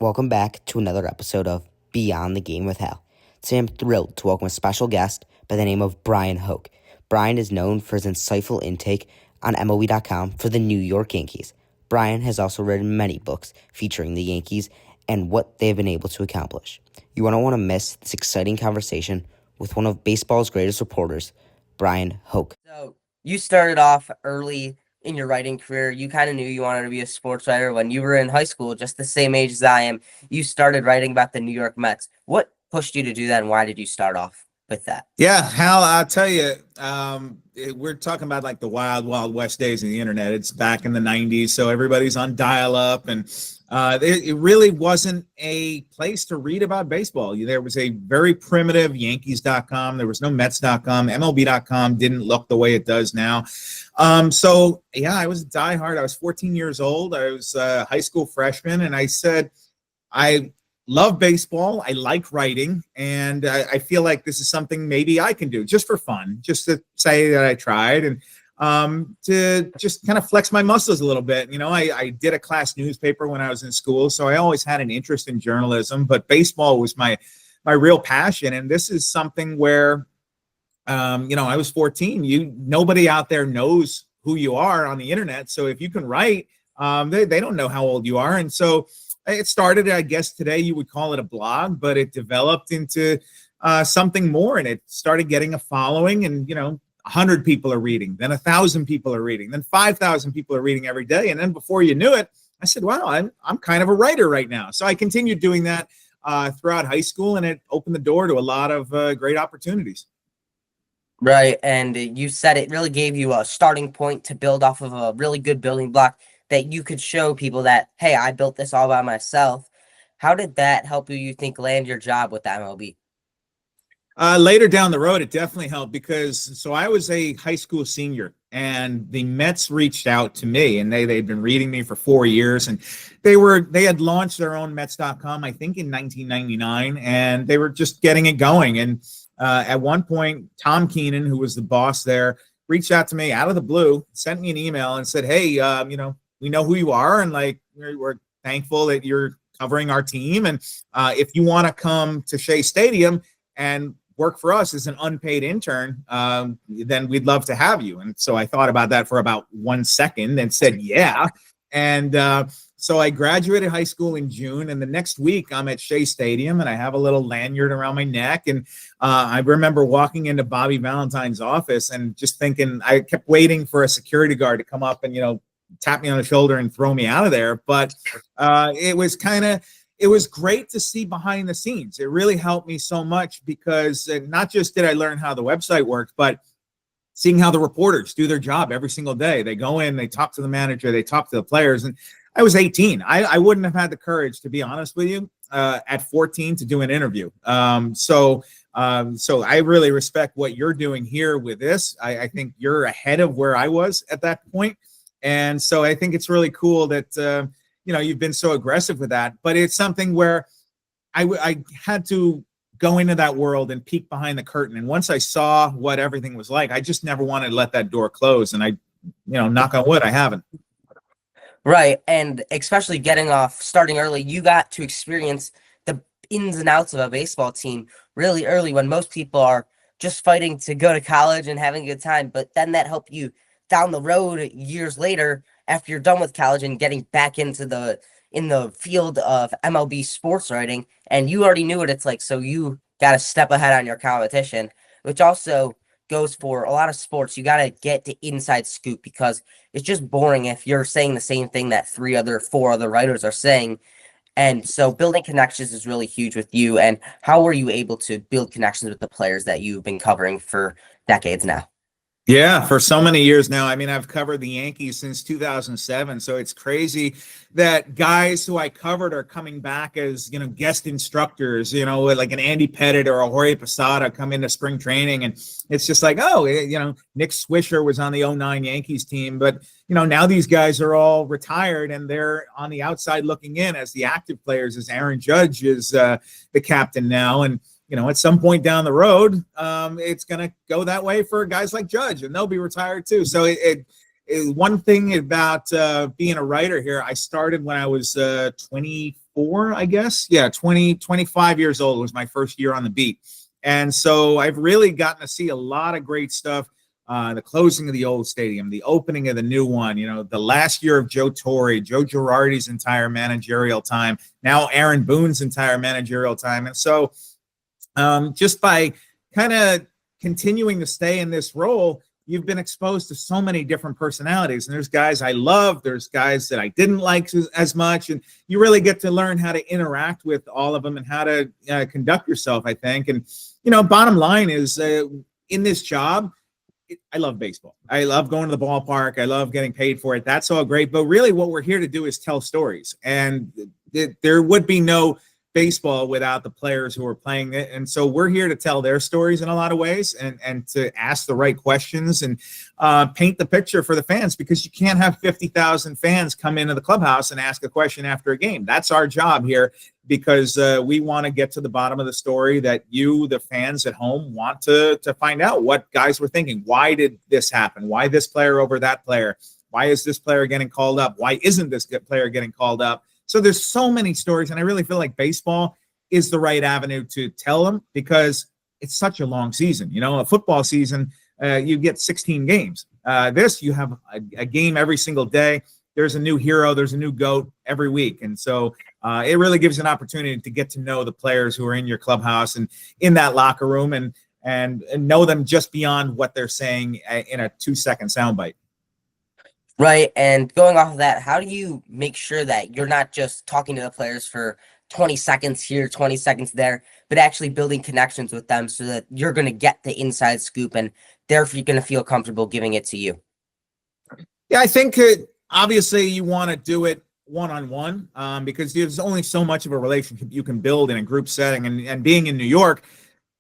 Welcome back to another episode of Beyond the Game with Hal. Today I'm thrilled to welcome a special guest by the name of Bryan Hoch. Bryan is known for his insightful intake on MLB.com for the New York Yankees. Bryan has also written many books featuring the Yankees and what they've been able to accomplish. You won't want to miss this exciting conversation with one of baseball's greatest reporters, Bryan Hoch. So you started off early in your writing career. You kind of knew you wanted to be a sports writer when you were in high school, just the same age as I am. You started writing about the New York Mets. What pushed you to do that, and why did you start off with that? Yeah, Hal, I'll tell you, we're talking about like the wild, wild west days of the internet. It's back in the 90s, so everybody's on dial-up, and it really wasn't a place to read about baseball. There was a very primitive Yankees.com. There was no Mets.com. MLB.com didn't look the way it does now. So, yeah, I was a diehard. I was 14 years old. I was a high school freshman, and I said, I love baseball. I like writing, and I feel like this is something maybe I can do just for fun, just to say that I tried and to just kind of flex my muscles a little bit. You know, I did a class newspaper when I was in school, so I always had an interest in journalism, but baseball was my real passion. And this is something where, I was 14. Nobody out there knows who you are on the internet. So if you can write, they don't know how old you are. And so it started, I guess today you would call it a blog, but it developed into something more, and it started getting a following, and 100 people are reading, then 1,000 people are reading, then 5,000 people are reading every day, and then before you knew it, I said, "Wow, I'm kind of a writer right now." So I continued doing that throughout high school, and it opened the door to a lot of great opportunities. Right, and you said it really gave you a starting point to build off of, a really good building block that you could show people that, hey, I built this all by myself. How did that help you think, land your job with the MLB? Later down the road, it definitely helped because I was a high school senior, and the Mets reached out to me, and they'd been reading me for 4 years, and they had launched their own Mets.com, I think in 1999, and they were just getting it going. And at one point, Tom Keenan, who was the boss there, reached out to me out of the blue, sent me an email and said, "Hey, we know who you are, and like we're thankful that you're covering our team, and if you want to come to Shea Stadium and work for us as an unpaid intern, then we'd love to have you." And so I thought about that for about 1 second and said, "Yeah." And so I graduated high school in June, and the next week I'm at Shea Stadium, and I have a little lanyard around my neck. And I remember walking into Bobby Valentine's office and just thinking, I kept waiting for a security guard to come up and tap me on the shoulder and throw me out of there. But it was great to see behind the scenes. It really helped me so much because not just did I learn how the website worked, but seeing how the reporters do their job every single day. They go in, they talk to the manager, they talk to the players. And I was 18. I wouldn't have had the courage, to be honest with you, at 14 to do an interview. So I really respect what you're doing here with this. I think you're ahead of where I was at that point. And so I think it's really cool that, you've been so aggressive with that. But it's something where I had to go into that world and peek behind the curtain. And once I saw what everything was like, I just never wanted to let that door close. And knock on wood, I haven't. Right, and especially starting early, you got to experience the ins and outs of a baseball team really early when most people are just fighting to go to college and having a good time. But then that helped you down the road years later after you're done with college and getting back into in the field of MLB sports writing, and you already knew what it's like, so you got to step ahead on your competition, which also goes for a lot of sports. You got to get the inside scoop because it's just boring if you're saying the same thing that four other writers are saying. And so building connections is really huge with you. And how were you able to build connections with the players that you've been covering for decades now? Yeah, for so many years now. I mean, I've covered the Yankees since 2007. So it's crazy that guys who I covered are coming back as, guest instructors, like an Andy Pettit or a Jorge Posada come into spring training. And it's just like, oh, Nick Swisher was on the '09 Yankees team. But, now these guys are all retired and they're on the outside looking in as the active players, as Aaron Judge is the captain now. And at some point down the road, it's going to go that way for guys like Judge, and they'll be retired too. So it one thing about being a writer here, I started when I was 24 24, I guess. Yeah, 25 years old was my first year on the beat. And so I've really gotten to see a lot of great stuff. The closing of the old stadium, the opening of the new one, the last year of Joe Torre, Joe Girardi's entire managerial time, now Aaron Boone's entire managerial time. And so just by kind of continuing to stay in this role, you've been exposed to so many different personalities. And there's guys I love, there's guys that I didn't like as much. And you really get to learn how to interact with all of them and how to conduct yourself, I think. And, bottom line is in this job, I love baseball. I love going to the ballpark. I love getting paid for it. That's all great. But really what we're here to do is tell stories. And there would be no baseball without the players who are playing it. And so we're here to tell their stories in a lot of ways and to ask the right questions and paint the picture for the fans, because you can't have 50,000 fans come into the clubhouse and ask a question after a game. That's our job here, because we want to get to the bottom of the story that you, the fans at home, want to find out what guys were thinking. Why did this happen? Why this player over that player? Why is this player getting called up? Why isn't this player getting called up? So there's so many stories, and I really feel like baseball is the right avenue to tell them, because it's such a long season. A football season, you get 16 games. This, you have a game every single day. There's a new hero. There's a new GOAT every week. And so it really gives you an opportunity to get to know the players who are in your clubhouse and in that locker room and know them just beyond what they're saying in a 2-second soundbite. Right. And going off of that, how do you make sure that you're not just talking to the players for 20 seconds here, 20 seconds there, but actually building connections with them so that you're going to get the inside scoop and therefore you're going to feel comfortable giving it to you? Yeah, I think obviously you want to do it one-on-one because there's only so much of a relationship you can build in a group setting. And being in New York,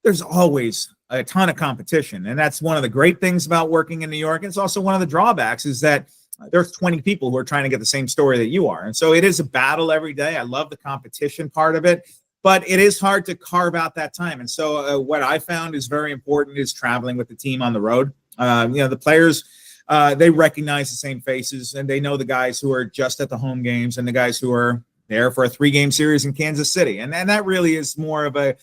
there's always a ton of competition. And that's one of the great things about working in New York. It's also one of the drawbacks is that there's 20 people who are trying to get the same story that you are. And so it is a battle every day. I love the competition part of it, but it is hard to carve out that time. And so what I found is very important is traveling with the team on the road. The players, they recognize the same faces, and they know the guys who are just at the home games and the guys who are there for a 3-game series in Kansas City. And that really is more of a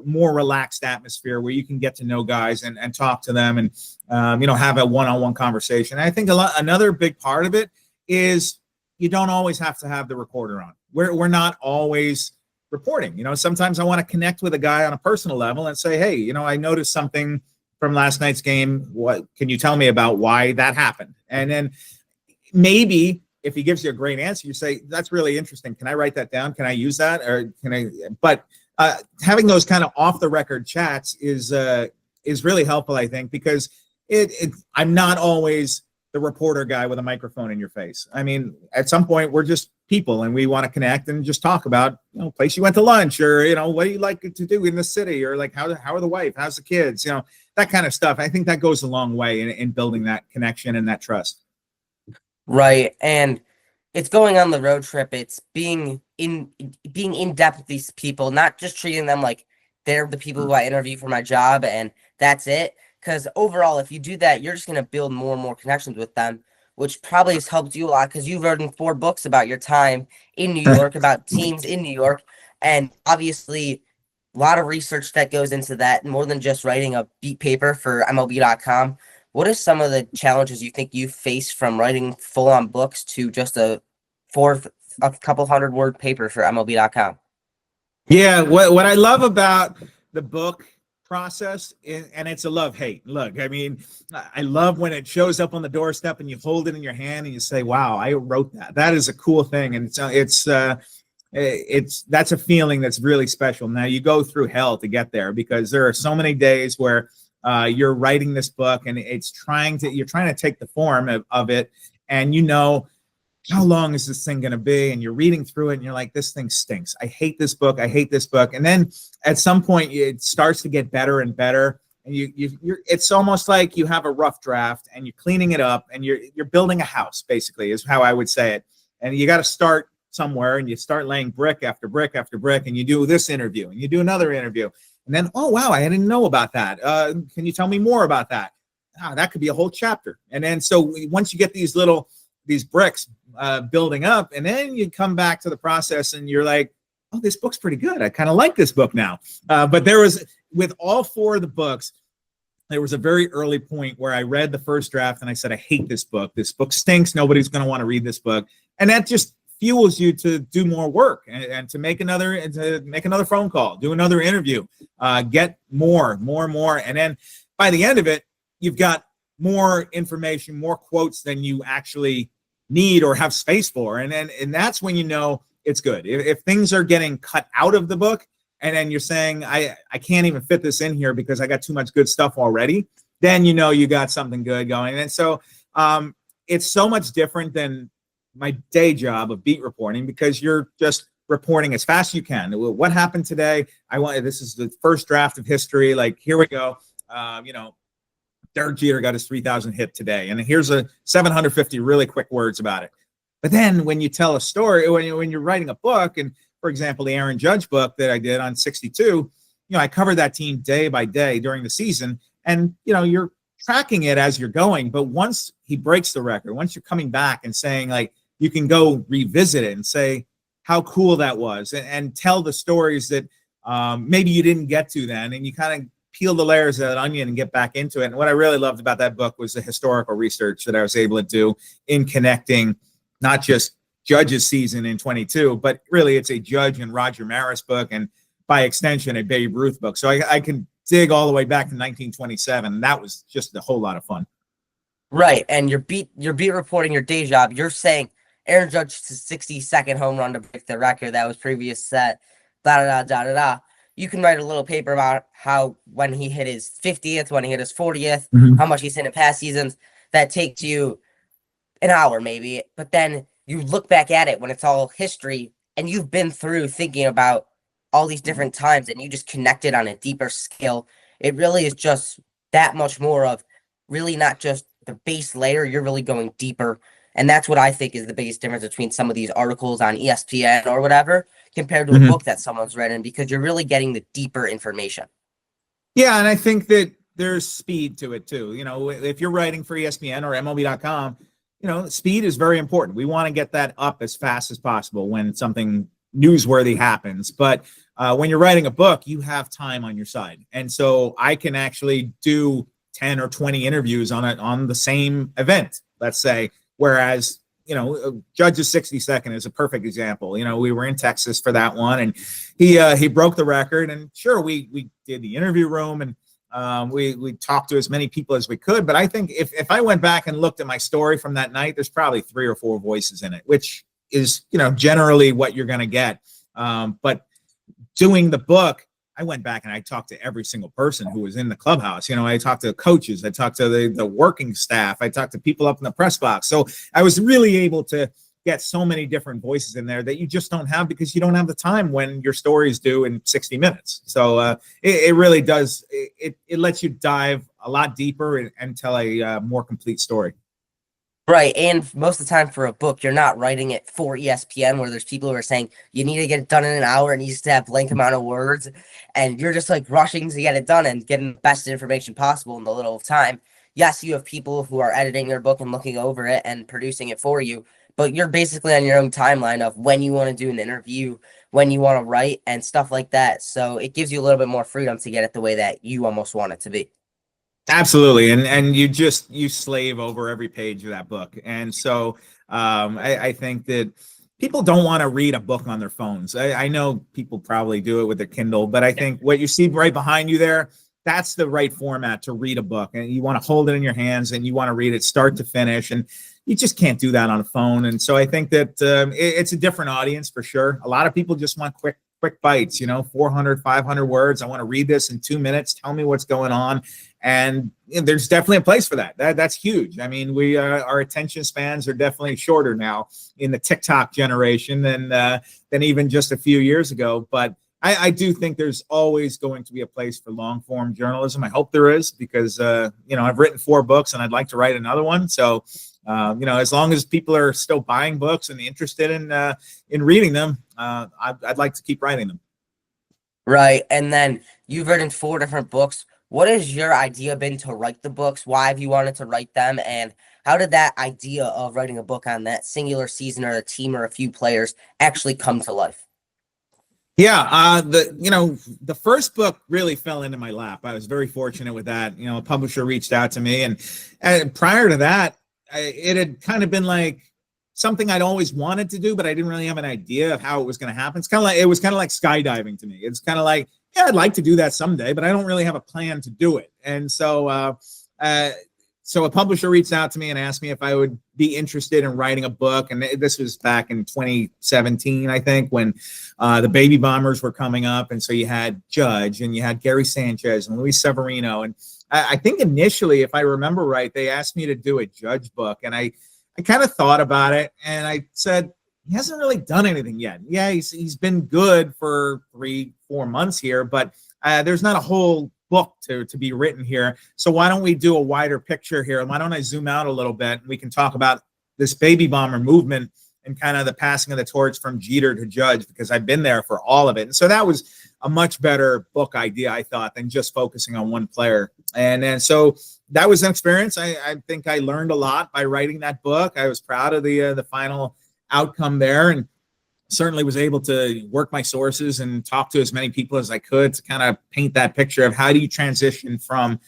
more relaxed atmosphere where you can get to know guys and talk to them and, have a one-on-one conversation. And I think another big part of it is you don't always have to have the reporter on. We're not always reporting. Sometimes I want to connect with a guy on a personal level and say, hey, I noticed something from last night's game. What can you tell me about why that happened? And then maybe if he gives you a great answer, you say, that's really interesting. Can I write that down? Can I use that? Or can I? But having those kind of off the record chats is really helpful, I think, because I'm not always the reporter guy with a microphone in your face. I mean, at some point we're just people and we want to connect and just talk about, place you went to lunch, or, what do you like to do in the city, or like, how are the wife, how's the kids, that kind of stuff. I think that goes a long way in building that connection and that trust. Right. And it's going on the road trip. It's being in depth with these people, not just treating them like they're the people who I interview for my job and that's it. Because overall, if you do that, you're just going to build more and more connections with them, which probably has helped you a lot because you've written 4 books about your time in New York, about teams in New York. And obviously, a lot of research that goes into that, more than just writing a beat paper for MLB.com. What are some of the challenges you think you face from writing full-on books to just a couple 100-word paper for MLB.com? Yeah, what I love about the book process, and it's a love-hate. Look, I mean, I love when it shows up on the doorstep and you hold it in your hand and you say, wow, I wrote that. That is a cool thing. And that's a feeling that's really special. Now, you go through hell to get there because there are so many days where you're writing this book and you're trying to take the form of it, and how long is this thing going to be? And you're reading through it and you're like, this thing stinks. I hate this book. I hate this book. And then at some point it starts to get better and better. And it's almost like you have a rough draft and you're cleaning it up and you're building a house, basically, is how I would say it. And you got to start somewhere, and you start laying brick after brick after brick, and you do this interview and you do another interview. And then, oh, wow, I didn't know about that. Can you tell me more about that? That could be a whole chapter. And then so once you get these bricks building up, and then you come back to the process and you're like, oh, this book's pretty good. I kind of like this book now. But there was, with all four of the books, there was a very early point where I read the first draft and I said, I hate this book. This book stinks. Nobody's going to want to read this book. And that just fuels you to do more work and to make another phone call, do another interview, get more. And then by the end of it, you've got more information, more quotes than you actually need or have space for. And that's when you know it's good. If things are getting cut out of the book, and then you're saying, I can't even fit this in here because I got too much good stuff already, then you know you got something good going. And so it's so much different than my day job of beat reporting, because you're just reporting as fast as you can. What happened today? This is the first draft of history. Like, here we go. Derek Jeter got his 3,000 hit today. And here's a 750 really quick words about it. But then when you tell a story, when you're writing a book, and for example, the Aaron Judge book that I did on 62, I covered that team day by day during the season, and you're tracking it as you're going. But once he breaks the record, once you're coming back and saying, like, you can go revisit it and say how cool that was, and tell the stories that maybe you didn't get to then, and you kind of peel the layers of that onion and get back into it. And what I really loved about that book was the historical research that I was able to do in connecting not just Judge's season in 22, but really it's a Judge and Roger Maris book, and by extension, a Babe Ruth book. So I can dig all the way back to 1927. And that was just a whole lot of fun. Right. And your beat reporting, your day job, you're saying Aaron Judge's 60-second home run to break the record that was previous set, da-da-da-da-da-da. You can write a little paper about how when he hit his 50th, when he hit his 40th, how much he's hit in past seasons. That takes you an hour maybe, but then you look back at it when it's all history and you've been through thinking about all these different times and you just connect it on a deeper scale. It really is just that much more of really not just the base layer, you're really going deeper. And that's what I think is the biggest difference between some of these articles on ESPN or whatever compared to a book that someone's read in, because you're really getting the deeper information. Yeah, and I think that there's speed to it too. If you're writing for ESPN or MLB.com, speed is very important. We want to get that up as fast as possible when something newsworthy happens. But when you're writing a book, you have time on your side. And so I can actually do 10 or 20 interviews on the same event, let's say, whereas, Judge's 62nd is a perfect example. We were in Texas for that one, and he broke the record. And sure, we did the interview room, and we talked to as many people as we could. But I think if I went back and looked at my story from that night, there's probably 3 or 4 voices in it, which is, generally what you're going to get. But doing the book, I went back and I talked to every single person who was in the clubhouse. I talked to coaches, I talked to the working staff, I talked to people up in the press box. So I was really able to get so many different voices in there that you just don't have, because you don't have the time when your story is due in 60 minutes. So it really does. It lets you dive a lot deeper and tell a more complete story. Right. And most of the time for a book, you're not writing it for ESPN, where there's people who are saying you need to get it done in an hour and you just have blank amount of words. And you're just like rushing to get it done and getting the best information possible in the little time. Yes, you have people who are editing your book and looking over it and producing it for you, but you're basically on your own timeline of when you want to do an interview, when you want to write, and stuff like that. So it gives you a little bit more freedom to get it the way that you almost want it to be. Absolutely. And you slave over every page of that book. And so I think that people don't want to read a book on their phones. I know people probably do it with their Kindle, but I think what you see right behind you there, that's the right format to read a book. And you want to hold it in your hands and you want to read it start to finish. And you just can't do that on a phone. And so I think that it's a different audience for sure. A lot of people just want quick bites, 400, 500 words. I want to read this in 2 minutes. Tell me what's going on. And there's definitely a place for that. That's huge. I mean, our attention spans are definitely shorter now in the TikTok generation than even just a few years ago. But I do think there's always going to be a place for long form journalism. I hope there is, because I've written 4 books and I'd like to write another one. So as long as people are still buying books and interested in reading them, I'd like to keep writing them. Right. And then you've written 4 different books. What has your idea been to write the books? Why have you wanted to write them? And how did that idea of writing a book on that singular season or a team or a few players actually come to life? Yeah, the first book really fell into my lap. I was very fortunate with that. A publisher reached out to me, and prior to that, it had kind of been like something I'd always wanted to do, but I didn't really have an idea of how it was going to happen. It was kind of like skydiving to me. It's kind of like, yeah, I'd like to do that someday, but I don't really have a plan to do it. And so a publisher reached out to me and asked me if I would be interested in writing a book. And this was back in 2017, I think, when the baby bombers were coming up. And so you had Judge and you had Gary Sanchez and Luis Severino. And I think initially, if I remember right, they asked me to do a Judge book. And I kind of thought about it and I said, he hasn't really done anything yet. Yeah, he's been good for 3-4 months here, but there's not a whole book to be written here. So why don't we do a wider picture here? Why don't I zoom out a little bit and we can talk about this baby bomber movement and kind of the passing of the torch from Jeter to Judge, because I've been there for all of it. And so that was a much better book idea, I thought, than just focusing on one player. And so that was an experience. I think I learned a lot by writing that book. I was proud of the final outcome there, and certainly was able to work my sources and talk to as many people as I could to kind of paint that picture of how do you transition from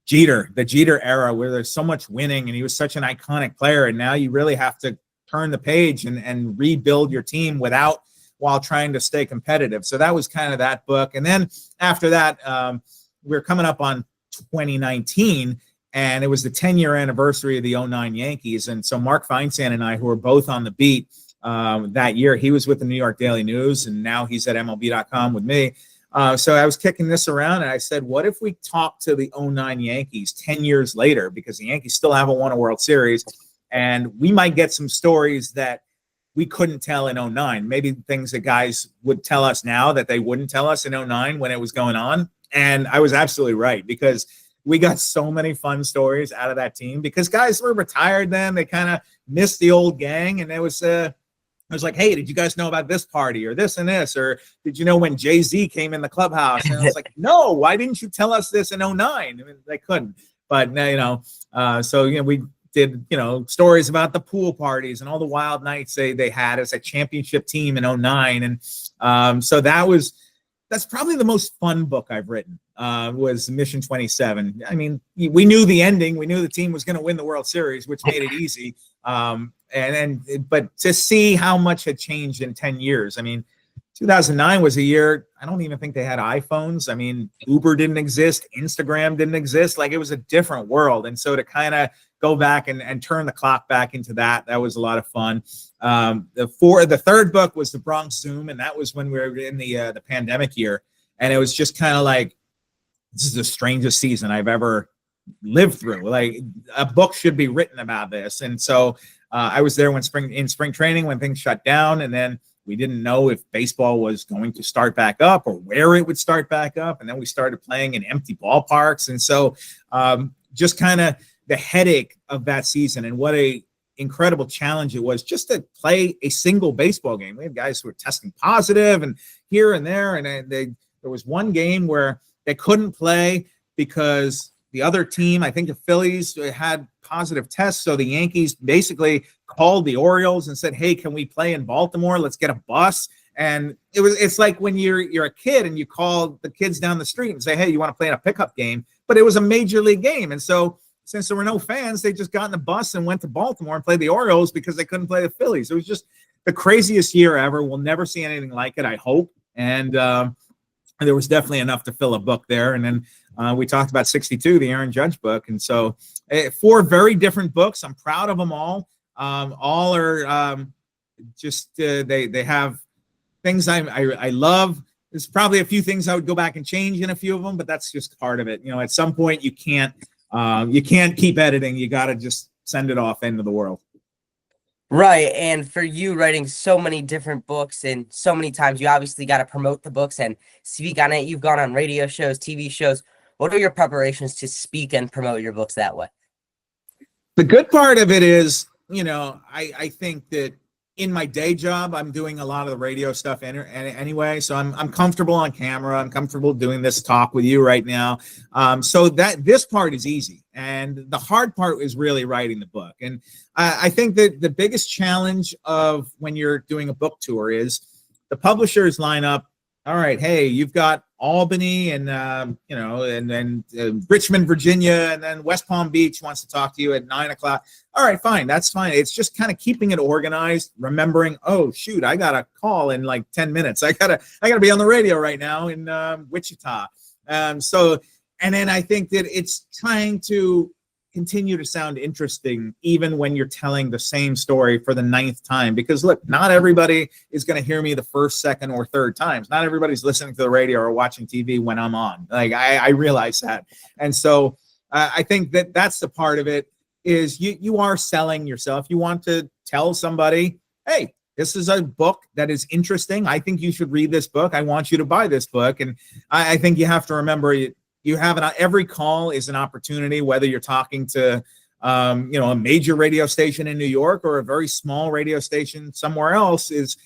the Jeter era where there's so much winning and he was such an iconic player. And now you really have to turn the page and rebuild your team while trying to stay competitive. So that was kind of that book. And then after that, we're coming up on 2019, and it was the 10-year anniversary of the 09 Yankees. And so Mark Feinsand and I, who were both on the beat, that year, he was with the New York Daily News, and now he's at MLB.com with me. So I was kicking this around, and I said, what if we talk to the 09 Yankees 10 years later? Because the Yankees still haven't won a World Series, and we might get some stories that we couldn't tell in 09. Maybe things that guys would tell us now that they wouldn't tell us in 09 when it was going on. And I was absolutely right, because we got so many fun stories out of that team because guys were retired then. They kind of missed the old gang, and it was I was like, hey, did you guys know about this party or this and this? Or did you know when Jay-Z came in the clubhouse? And I was like, no, why didn't you tell us this in 09? I mean, they couldn't. But, so, we did, stories about the pool parties and all the wild nights they had as a championship team in 09. And so that's probably the most fun book I've written, was Mission 27. I mean, we knew the ending. We knew the team was going to win the World Series, which made it easy. But to see how much had changed in 10 years. I mean, 2009 was a year, I don't even think they had iPhones. I mean, Uber didn't exist. Instagram didn't exist. Like, it was a different world. And so to kind of go back and turn the clock back into that was a lot of fun. The third book was the Bronx Zoom, and that was when we were in the pandemic year. And it was just kind of like, this is the strangest season I've ever lived through. Like, a book should be written about this. And so I was there in spring training when things shut down, and then we didn't know if baseball was going to start back up or where it would start back up. And then we started playing in empty ballparks. And so just kind of the headache of that season, and what a incredible challenge it was just to play a single baseball game. We had guys who were testing positive and here and there. And there was one game where they couldn't play because the other team, I think the Phillies, had positive tests. So the Yankees basically called the Orioles and said, hey, can we play in Baltimore? Let's get a bus. And it's like when you're a kid and you call the kids down the street and say, hey, you want to play in a pickup game? But it was a major league game. And so since there were no fans, they just got in the bus and went to Baltimore and played the Orioles because they couldn't play the Phillies. It was just the craziest year ever. We'll never see anything like it, I hope. And there was definitely enough to fill a book there. And then we talked about 62, the Aaron Judge book. And so 4 very different books. I'm proud of them all. All are just they have things I love. There's probably a few things I would go back and change in a few of them, but that's just part of it. At some point you can't keep editing. You got to just send it off into the world. Right. And for you writing so many different books and so many times, you obviously got to promote the books and speak on it. You've gone on radio shows, TV shows. What are your preparations to speak and promote your books that way? The good part of it is, I think that in my day job, I'm doing a lot of the radio stuff anyway. So I'm comfortable on camera. I'm comfortable doing this talk with you right now. So that this part is easy. And the hard part is really writing the book. And I think that the biggest challenge of when you're doing a book tour is the publishers line up all right, hey, you've got Albany and and then Richmond, Virginia, and then West Palm Beach wants to talk to you at 9 o'clock. All right, fine, that's fine. It's just kind of keeping it organized, remembering, oh shoot, I got a call in like 10 minutes. I gotta be on the radio right now in Wichita. And then I think that it's trying to continue to sound interesting even when you're telling the same story for the 9th time, because look, not everybody is going to hear me the first, second, or third times. Not everybody's listening to the radio or watching TV when I'm on. Like I realize that. And so I think that that's the part of it, is you are selling yourself. You want to tell somebody, hey, this is a book that is interesting. I think you should read this book. I want you to buy this book. And I think you have to remember, you have every call is an opportunity, whether you're talking to, a major radio station in New York or a very small radio station somewhere else. Is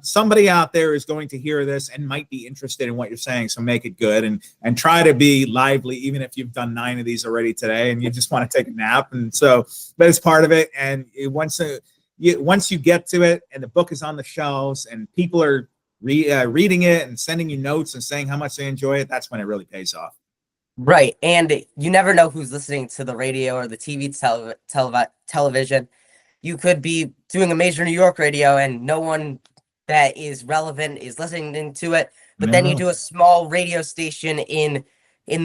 somebody out there is going to hear this and might be interested in what you're saying. So make it good and try to be lively, even if you've done 9 of these already today and you just want to take a nap. And so, but it's part of it. And once you get to it and the book is on the shelves and people are reading it and sending you notes and saying how much they enjoy it, that's when it really pays off. Right. And you never know who's listening to the radio or the TV television. You could be doing a major New York radio and no one that is relevant is listening to it. But then you do a small radio station in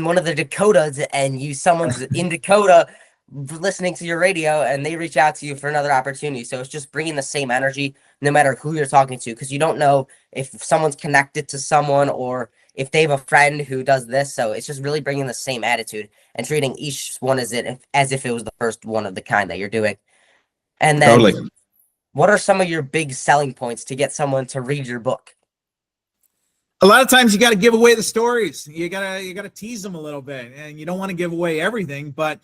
one of the Dakotas and someone's in Dakota listening to your radio and they reach out to you for another opportunity. So it's just bringing the same energy no matter who you're talking to, because you don't know if someone's connected to someone or if they have a friend who does this. So it's just really bringing the same attitude and treating each one as if it was the first one of the kind that you're doing. And then Totally. What are some of your big selling points to get someone to read your book? A lot of times you got to give away the stories. You gotta tease them a little bit, and you don't want to give away everything, but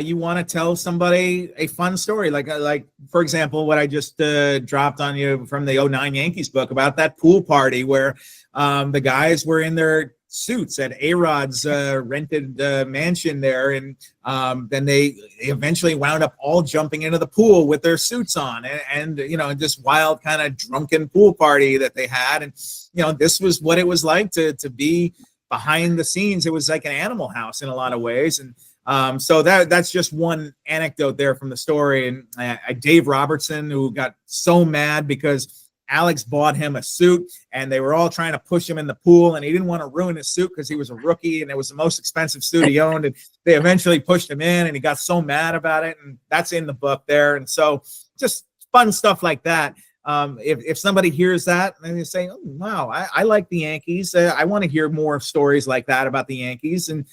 you want to tell somebody a fun story. Like for example, what I just dropped on you from the '09 Yankees book about that pool party where the guys were in their suits at A-Rod's rented mansion there, and then they eventually wound up all jumping into the pool with their suits on, and this wild kind of drunken pool party that they had. And this was what it was like to be behind the scenes. It was like an Animal House in a lot of ways. And so that's just one anecdote there from the story. And Dave Robertson, who got so mad because Alex bought him a suit and they were all trying to push him in the pool, and he didn't want to ruin his suit because he was a rookie and it was the most expensive suit he owned. And they eventually pushed him in and he got so mad about it. And that's in the book there. And so just fun stuff like that. If somebody hears that and they say, oh, wow, I like the Yankees. I want to hear more stories like that about the Yankees. And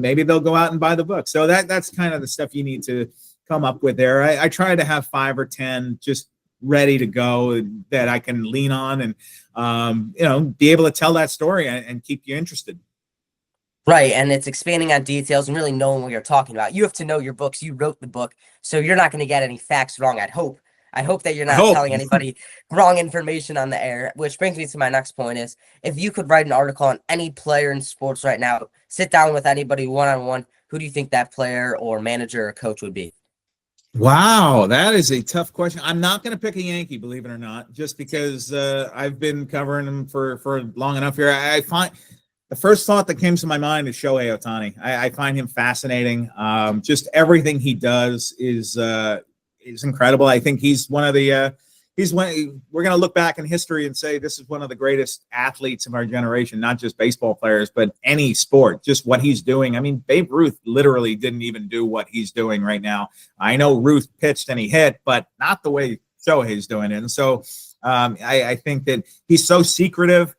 maybe they'll go out and buy the book. So that's kind of the stuff you need to come up with there. I try to have 5 or 10 just ready to go that I can lean on and, be able to tell that story and keep you interested. Right. And it's expanding on details and really knowing what you're talking about. You have to know your books. You wrote the book, so you're not going to get any facts wrong. I hope that you're not telling anybody wrong information on the air, which brings me to my next point is, if you could write an article on any player in sports right now, sit down with anybody one-on-one, who do you think that player or manager or coach would be? Wow, that is a tough question. I'm not going to pick a Yankee, believe it or not, just because I've been covering them for long enough here. I find the first thought that came to my mind is Shohei Ohtani. I find him fascinating. Just everything he does is incredible. I think he's one of the we're going to look back in history and say this is one of the greatest athletes of our generation, not just baseball players, but any sport, just what he's doing. I mean, Babe Ruth literally didn't even do what he's doing right now. I know Ruth pitched and he hit, but not the way Shohei's doing it. And so I think that he's so secretive.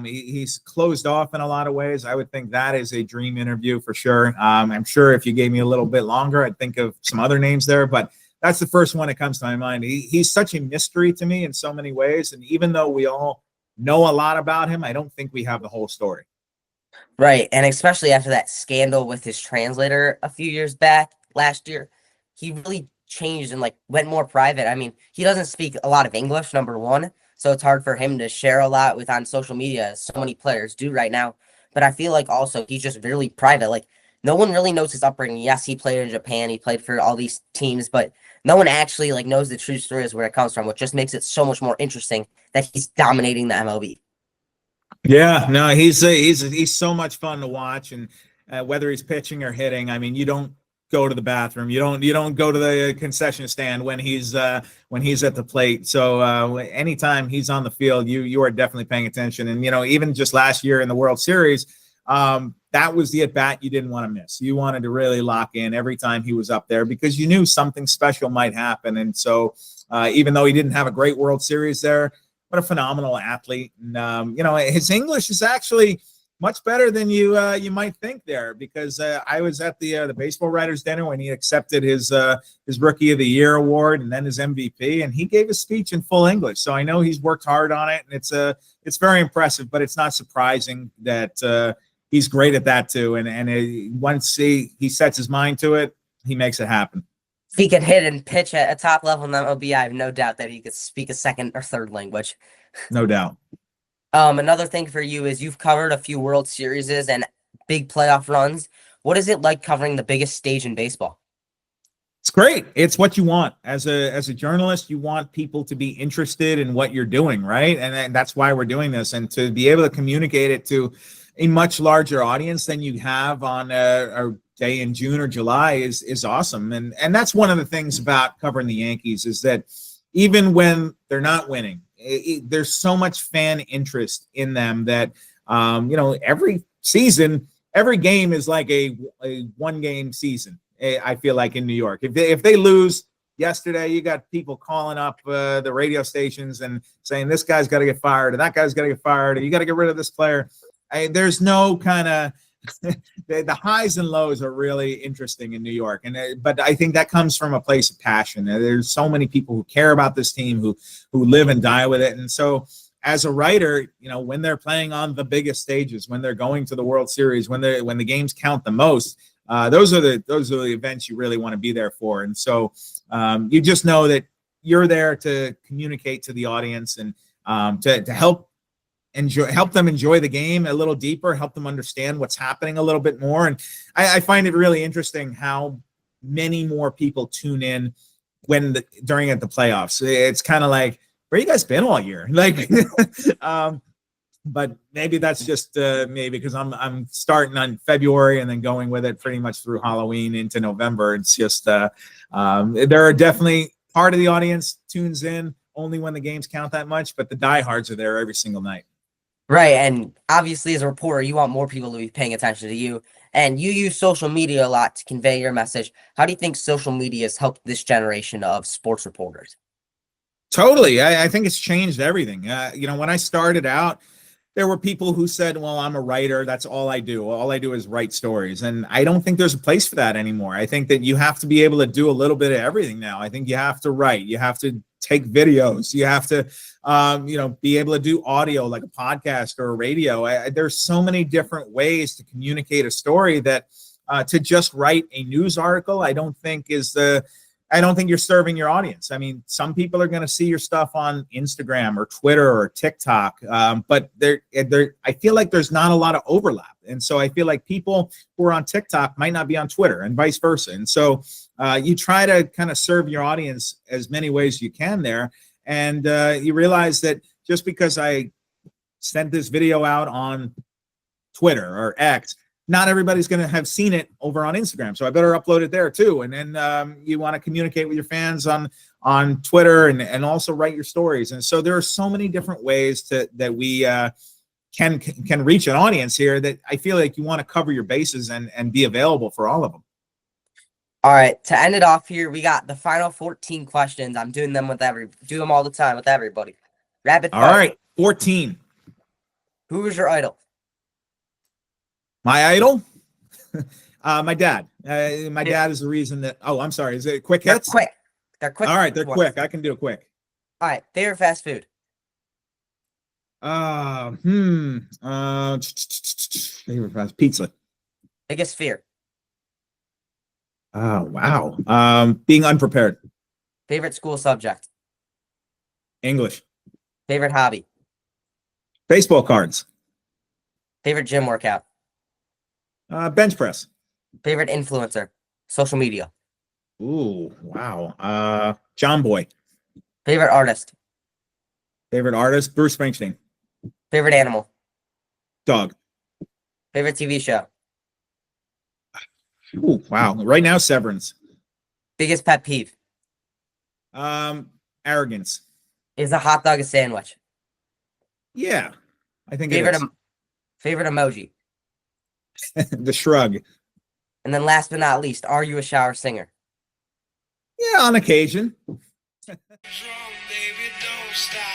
He's closed off in a lot of ways. I would think that is a dream interview for sure. I'm sure if you gave me a little bit longer, I'd think of some other names there, but that's the first one that comes to my mind. He's such a mystery to me in so many ways. And even though we all know a lot about him, I don't think we have the whole story. Right. And especially after that scandal with his translator a few years back last year, he really changed and went more private. I mean, he doesn't speak a lot of English, number one. So it's hard for him to share a lot on social media, as so many players do right now. But I feel like also he's just really private. No one really knows his upbringing. Yes, he played in Japan. He played for all these teams, but no one actually knows the true story is where it comes from, which just makes it so much more interesting that he's dominating the MLB. Yeah, no, he's so much fun to watch, and whether he's pitching or hitting, I mean, you don't go to the bathroom, you don't go to the concession stand when he's at the plate. So anytime he's on the field, you are definitely paying attention. And even just last year in the World Series, that was the at bat you didn't want to miss. You wanted to really lock in every time he was up there because you knew something special might happen. And so even though he didn't have a great World Series there, what a phenomenal athlete. And his English is actually much better than you might think there, because I was at the baseball writers dinner when he accepted his Rookie of the Year award and then his MVP, and he gave a speech in full English. So I know he's worked hard on it, and it's very impressive. But it's not surprising that he's great at that too. And once he sets his mind to it, he makes it happen. If he could hit and pitch at a top level in the MLB, I have no doubt that he could speak a second or third language. No doubt. Another thing for you is you've covered a few World Series and big playoff runs. What is it like covering the biggest stage in baseball? It's great. It's what you want as a journalist. You want people to be interested in what you're doing, right? And that's why we're doing this, and to be able to communicate it to a much larger audience than you have on a day in June or July is awesome. And that's one of the things about covering the Yankees, is that even when they're not winning, there's so much fan interest in them that every season, every game is like a one game season. I feel like in New York, if they lose yesterday, you got people calling up the radio stations and saying this guy's got to get fired, or that guy's got to get fired, or you got to get rid of this player. There's no kind of the highs and lows are really interesting in New York, but I think that comes from a place of passion. There's so many people who care about this team, who live and die with it. And so as a writer, when they're playing on the biggest stages, when they're going to the World Series, when the games count the most, those are the events you really want to be there for. And so you just know that you're there to communicate to the audience and to help them enjoy the game a little deeper, help them understand what's happening a little bit more. And I find it really interesting how many more people tune in during the playoffs. It's kind of like, where you guys been all year? Like, but maybe that's just me, because I'm starting on February and then going with it pretty much through Halloween into November. It's just there are definitely part of the audience tunes in only when the games count that much, but the diehards are there every single night. Right, and obviously as a reporter, you want more people to be paying attention to you, and you use social media a lot to convey your message. How do you think social media has helped this generation of sports reporters? Totally. I think it's changed everything. When I started out, there were people who said, well, I'm a writer. That's all I do. All I do is write stories. And I don't think there's a place for that anymore. I think that you have to be able to do a little bit of everything now. I think you have to write. You have to take videos. You have to, be able to do audio like a podcast or a radio. There's so many different ways to communicate a story that to just write a news article, I don't think you're serving your audience. I mean, some people are going to see your stuff on Instagram or Twitter or TikTok, but I feel like there's not a lot of overlap. And so I feel like people who are on TikTok might not be on Twitter, and vice versa. And so you try to kind of serve your audience as many ways as you can there. And you realize that just because I sent this video out on Twitter or X, not everybody's going to have seen it over on Instagram. So I better upload it there too. And then you want to communicate with your fans on Twitter and also write your stories. And so there are so many different ways that we can reach an audience here, that I feel like you want to cover your bases and be available for all of them. All right, to end it off here, we got the final 14 questions. I'm doing them do them all the time with everybody. Rapid fire. All right, 14. Who is your idol? My idol? My dad. My dad is the reason that. Oh, I'm sorry. Is it quick hits? They're quick. All right, they're quick. I can do it quick. All right, favorite fast food? Favorite fast pizza. Biggest fear? Oh, wow. Being unprepared. Favorite school subject? English. Favorite hobby? Baseball cards. Favorite gym workout? Bench press. Favorite influencer? Social media? Ooh, wow. John Boy. Favorite artist? Favorite artist? Bruce Springsteen. Favorite animal? Dog. Favorite TV show? Ooh, wow. Right now, Severance. Biggest pet peeve? Arrogance. Is a hot dog a sandwich? Yeah, I think Favorite it is. favorite emoji? The shrug. And then last but not least, are you a shower singer? Yeah, on occasion. Baby, don't stop.